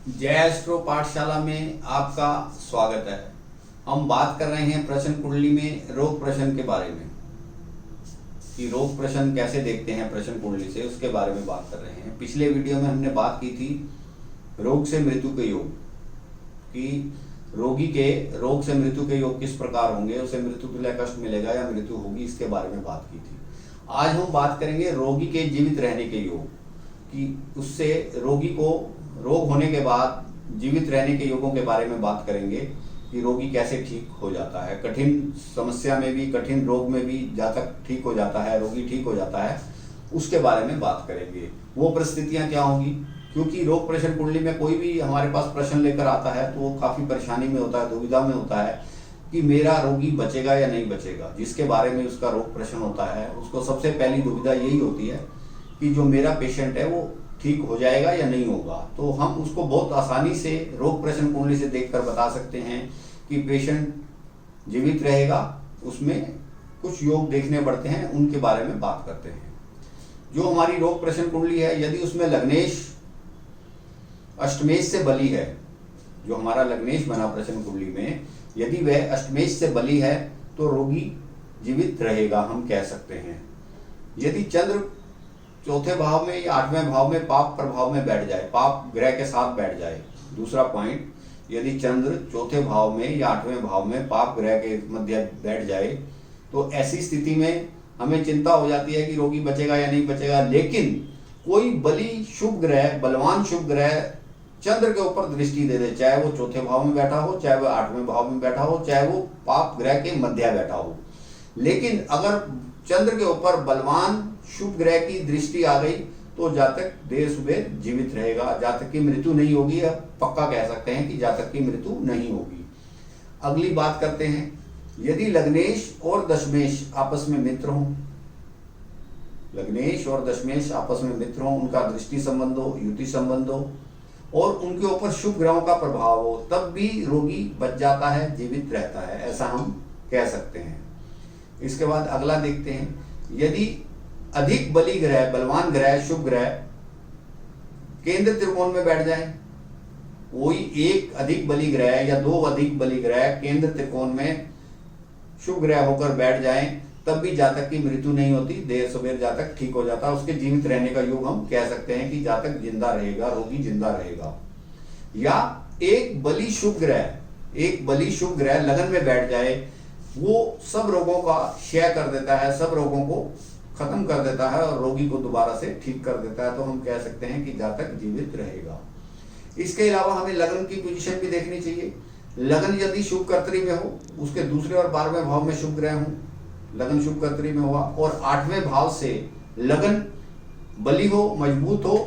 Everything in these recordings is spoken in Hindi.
जय एस्ट्रो पाठशाला में आपका स्वागत है। हम बात कर रहे हैं प्रश्न कुंडली में रोग प्रश्न के बारे में कि रोग प्रश्न कैसे देखते हैं प्रश्न कुंडली से, उसके बारे में बात कर रहे हैं। पिछले वीडियो में हमने बात की थी रोग से मृत्यु के योग कि रोगी के रोग से मृत्यु के योग किस प्रकार होंगे, उसे मृत्यु तुल्य कष्ट मिलेगा या मृत्यु होगी, इसके बारे में बात की थी। आज हम बात करेंगे रोगी के जीवित रहने के योग कि उससे रोगी को रोग होने के बाद जीवित रहने के योगों के बारे में बात करेंगे कि रोगी कैसे ठीक हो जाता है। कठिन समस्या में भी, कठिन रोग में भी जातक ठीक हो जाता है, रोगी ठीक हो जाता है, उसके बारे में बात करेंगे। वो परिस्थितियां क्या होंगी, क्योंकि रोग प्रश्न कुंडली में कोई भी हमारे पास प्रश्न लेकर आता है तो वो काफी परेशानी में होता है, दुविधा में होता है कि मेरा रोगी बचेगा या नहीं बचेगा। जिसके बारे में उसका रोग प्रश्न होता है उसको सबसे पहली दुविधा यही होती है कि जो मेरा पेशेंट है वो ठीक हो जाएगा या नहीं होगा। तो हम उसको बहुत आसानी से रोग प्रश्न कुंडली से देखकर बता सकते हैं कि पेशेंट जीवित रहेगा। उसमें कुछ योग देखने पड़ते हैं, उनके बारे में बात करते हैं। जो हमारी रोग प्रश्न कुंडली है, यदि उसमें लग्नेश अष्टमेश से बली है, जो हमारा लग्नेश बना प्रश्न कुंडली में, यदि वह अष्टमेश से बली है तो रोगी जीवित रहेगा, हम कह सकते हैं। यदि चंद्र चौथे भाव में या आठवें भाव में पाप प्रभाव में बैठ जाए, पाप ग्रह के साथ बैठ जाए। दूसरा पॉइंट, यदि चंद्र चौथे भाव में या आठवें भाव में पाप ग्रह के मध्य बैठ जाए तो ऐसी स्थिति में हमें चिंता हो जाती है कि रोगी बचेगा या नहीं बचेगा। लेकिन कोई बली शुभ ग्रह, बलवान शुभ ग्रह चंद्र के ऊपर दृष्टि दे दे, चाहे वो चौथे भाव में बैठा हो, चाहे वो आठवें भाव में बैठा हो, चाहे वो पाप ग्रह के मध्य बैठा हो, लेकिन अगर चंद्र के ऊपर बलवान शुभ ग्रह की दृष्टि आ गई तो जातक देर सुबह जीवित रहेगा, जातक की मृत्यु नहीं होगी। अब पक्का कह सकते हैं कि जातक की मृत्यु नहीं होगी। अगली बात करते हैं, यदि लग्नेश और दशमेश आपस में मित्र हों, लग्नेश और दशमेश आपस में मित्र हों, उनका दृष्टि संबंध हो, युति संबंध हो और उनके ऊपर शुभ ग्रहों का प्रभाव हो, तब भी रोगी बच जाता है, जीवित रहता है, ऐसा हम कह सकते हैं। इसके बाद अगला देखते हैं, यदि अधिक बली ग्रह, बलवान ग्रह, शुभ ग्रह केंद्र त्रिकोण में बैठ जाए, कोई एक अधिक बली ग्रह या दो अधिक बली ग्रह केंद्र त्रिकोण में शुभ ग्रह होकर बैठ जाएं, तब भी जातक की मृत्यु नहीं होती, देर सवेर जातक ठीक हो जाता है। उसके जीवित रहने का योग हम कह सकते हैं कि जातक जिंदा रहेगा, रोगी जिंदा रहेगा। या एक बली शुभ ग्रह लगन में बैठ जाए, वो सब रोगों का क्षय कर देता है, सब रोगों को खत्म कर देता है और रोगी को दोबारा से ठीक कर देता है, तो हम कह सकते हैं कि जातक जीवित रहेगा। इसके अलावा हमें लगन की पोजीशन भी देखनी चाहिए। लगन यदि शुभ कर्तरी में हो, उसके दूसरे और 12वें भाव में शुभ ग्रह हो, लगन शुभ कर्तरी में हुआ और 8वें भाव से लगन बली हो, मजबूत हो,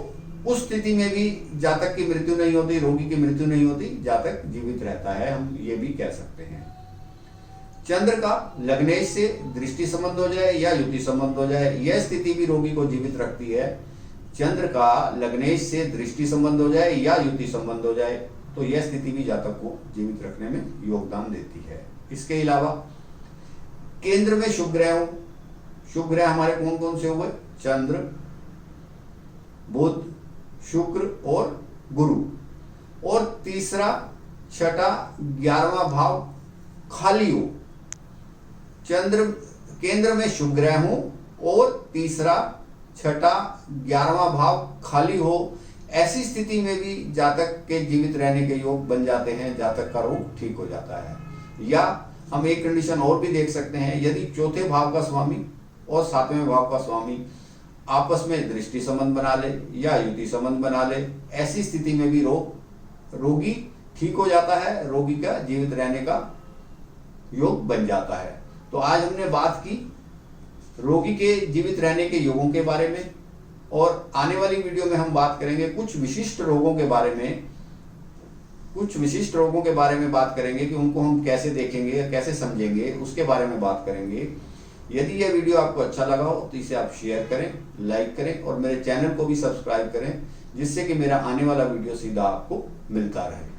उस स्थिति में भी जातक की मृत्यु नहीं होती, रोगी की मृत्यु नहीं होती, जातक जीवित रहता है, हम ये भी कह सकते हैं। चंद्र का लग्नेश से दृष्टि संबंध हो जाए या युति संबंध हो जाए, यह स्थिति भी रोगी को जीवित रखती है। चंद्र का लग्नेश से दृष्टि संबंध हो जाए या युति संबंध हो जाए तो यह स्थिति भी जातक को जीवित रखने में योगदान देती है। इसके अलावा केंद्र में शुभ ग्रह हो, शुभ ग्रह हमारे कौन कौन से हुए, चंद्र, बुध, शुक्र और गुरु, और तीसरा, छठा, 11वां भाव खाली हो, चंद्र केंद्र में शुभ ग्रह हो और तीसरा, छठा, 11वां भाव खाली हो, ऐसी स्थिति में भी जातक के जीवित रहने के योग बन जाते हैं, जातक का रोग ठीक हो जाता है। या हम एक कंडीशन और भी देख सकते हैं, यदि चौथे भाव का स्वामी और 7वें भाव का स्वामी आपस में दृष्टि संबंध बना ले या युति संबंध बना ले, ऐसी स्थिति में भी रोगी ठीक हो जाता है, रोगी का जीवित रहने का योग बन जाता है। तो आज हमने बात की रोगी के जीवित रहने के योगों के बारे में, और आने वाली वीडियो में हम बात करेंगे कुछ विशिष्ट रोगों के बारे में बात करेंगे कि उनको हम कैसे देखेंगे, कैसे समझेंगे, उसके बारे में बात करेंगे। यदि यह वीडियो आपको अच्छा लगा हो तो इसे आप शेयर करें, लाइक करें और मेरे चैनल को भी सब्सक्राइब करें, जिससे कि मेरा आने वाला वीडियो सीधा आपको मिलता रहे।